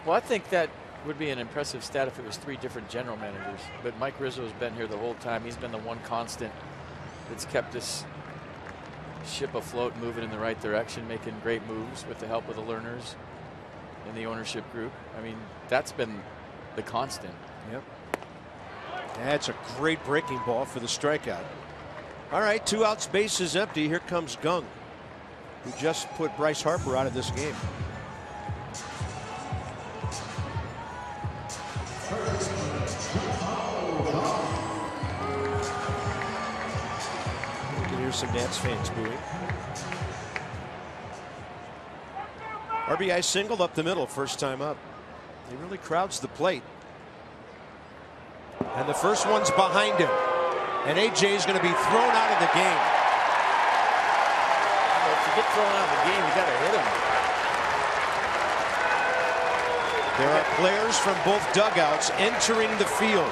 Well, I think that would be an impressive stat if it was 3 different general managers. But Mike Rizzo has been here the whole time. He's been the one constant that's kept this ship afloat, moving in the right direction, making great moves with the help of the learners and the ownership group. I mean, that's been the constant. Yep. That's a great breaking ball for the strikeout. All right, 2 outs, base is empty. Here comes Gung, who just put Bryce Harper out of this game. You can hear some Nats fans booing. RBI single up the middle, first time up. He really crowds the plate. And the first one's behind him. And AJ is going to be thrown out of the game. Well, if you get thrown out of the game, you got to hit him. There are players from both dugouts entering the field.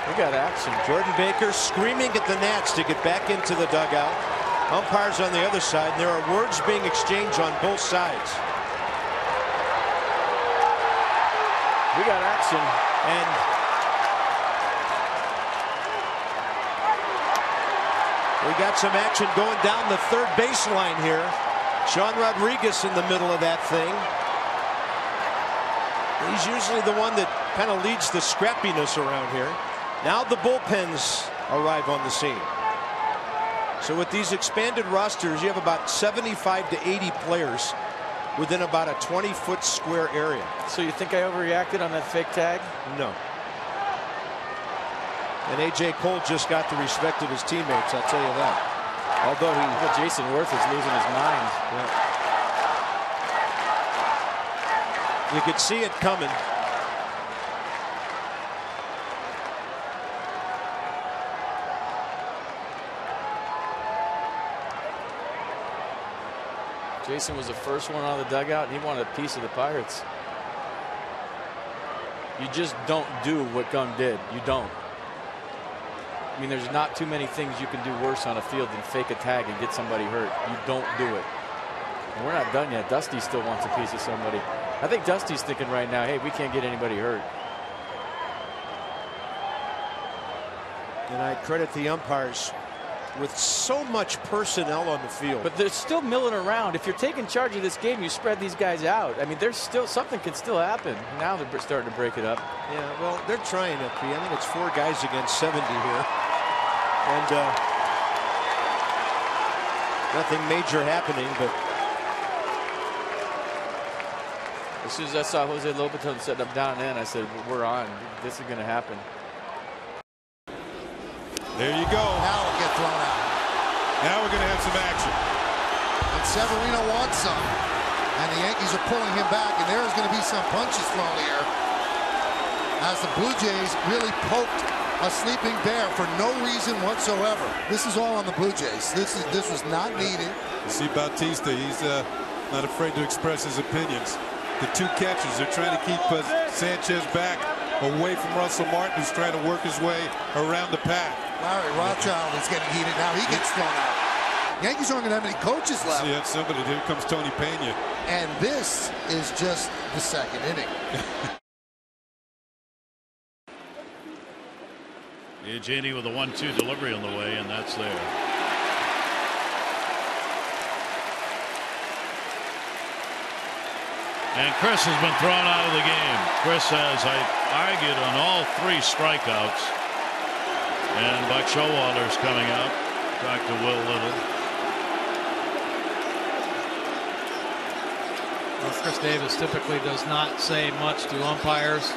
We got action. Jordan Baker screaming at the Nats to get back into the dugout. Umpires on the other side, and there are words being exchanged on both sides. We got action. And we got some action going down the third baseline here. Sean Rodriguez in the middle of that thing. He's usually the one that kind of leads the scrappiness around here. Now the bullpens arrive on the scene. So with these expanded rosters, you have about 75 to 80 players within about a 20-foot square area. So you think I overreacted on that fake tag? No. And A.J. Cole just got the respect of his teammates, I'll tell you that. Although Jason Worth is losing his mind. Yeah. You could see it coming. Jason was the first one out of the dugout, and he wanted a piece of the Pirates. You just don't do what Gung did. You don't. I mean, there's not too many things you can do worse on a field than fake a tag and get somebody hurt. You don't do it. And we're not done yet. Dusty still wants a piece of somebody. I think Dusty's thinking right now, hey, we can't get anybody hurt. And I credit the umpires with so much personnel on the field. But they're still milling around. If you're taking charge of this game, you spread these guys out. I mean, there's still something can still happen. Now they're starting to break it up. Yeah, well, they're trying to. I think it's 4 guys against 70 here. And nothing major happening, but As soon as I saw Jose Lobaton setting up down in, I said, we're on. This is going to happen. There you go. Now it'll get thrown out. Now we're going to have some action. And Severino wants some. And the Yankees are pulling him back, and there's going to be some punches thrown here as the Blue Jays really poked a sleeping bear for no reason whatsoever. This is all on the Blue Jays. This was not needed. You see Bautista, he's not afraid to express his opinions. The two catchers are trying to keep Sanchez back away from Russell Martin, who's trying to work his way around the pack. Larry Rothschild is getting heated now. He gets thrown out. Yankees aren't going to have any coaches left. See, that's somebody. Here comes Tony Pena. And this is just the second inning. Eugenie with a 1-2 delivery on the way, and that's there. And Chris has been thrown out of the game. Chris has argued on all 3 strikeouts. And Buck Showalter's coming up. Back to Will Little. Well, Chris Davis typically does not say much to umpires.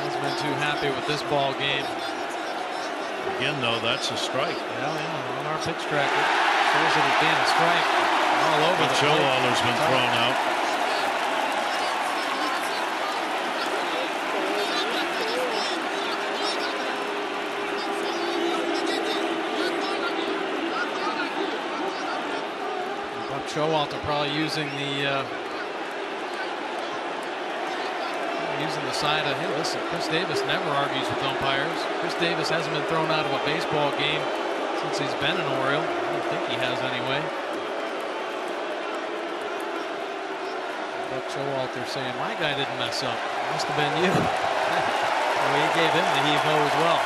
He's been too happy with this ball game. Again, though, that's a strike. Well, yeah, on our pitch tracker shows it as being a strike all over the plate. Showalter's been thrown out. Buck Showalter probably using the side of, hey, listen, Chris Davis never argues with umpires. Chris Davis hasn't been thrown out of a baseball game since he's been an Oriole. I don't think he has anyway. Buck Showalter saying, my guy didn't mess up. It must have been you. Well, he gave him the heave-ho as well.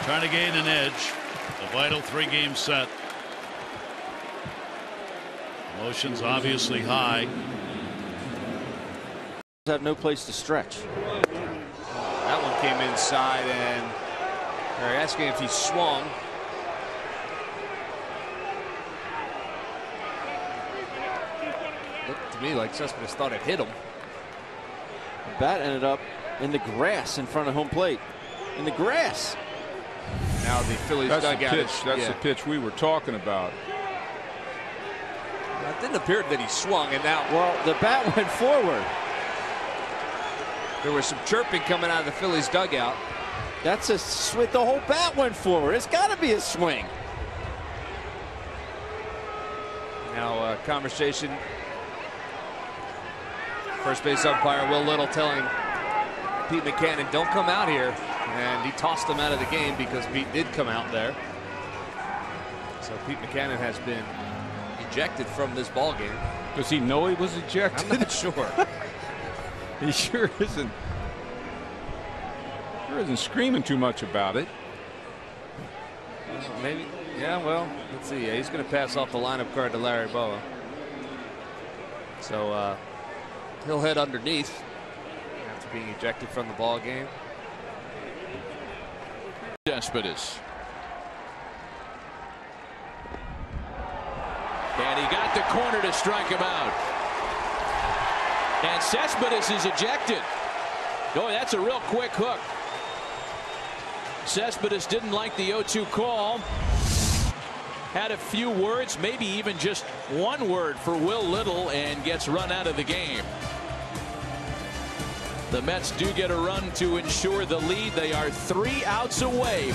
Trying to gain an edge. The vital 3-game set. Emotions obviously high. Have no place to stretch. That one came inside, and they're asking if he swung. Looked to me like Cespedes thought it hit him. The bat ended up in the grass in front of home plate. In the grass. Now the Phillies That's dugout. the pitch. That's the pitch we were talking about. It didn't appear that he swung, and now, well, the bat went forward. There was some chirping coming out of the Phillies dugout. That's a swing. The whole bat went forward. It's got to be a swing. Now conversation. First base umpire Will Little telling Pete Mackanin, don't come out here. And he tossed him out of the game because Pete did come out there. So Pete Mackanin has been ejected from this ball game. Does he know he was ejected? I'm not sure. He sure isn't. Screaming too much about it. Maybe, yeah. Well, let's see. Yeah, he's going to pass off the lineup card to Larry Boa. So he'll head underneath after being ejected from the ball game. Cespedes. And he got the corner to strike him out. And Cespedes is ejected. Boy, that's a real quick hook. Cespedes didn't like the 0-2 call. Had a few words, maybe even just one word for Will Little, and gets run out of the game. The Mets do get a run to ensure the lead. They are 3 outs away.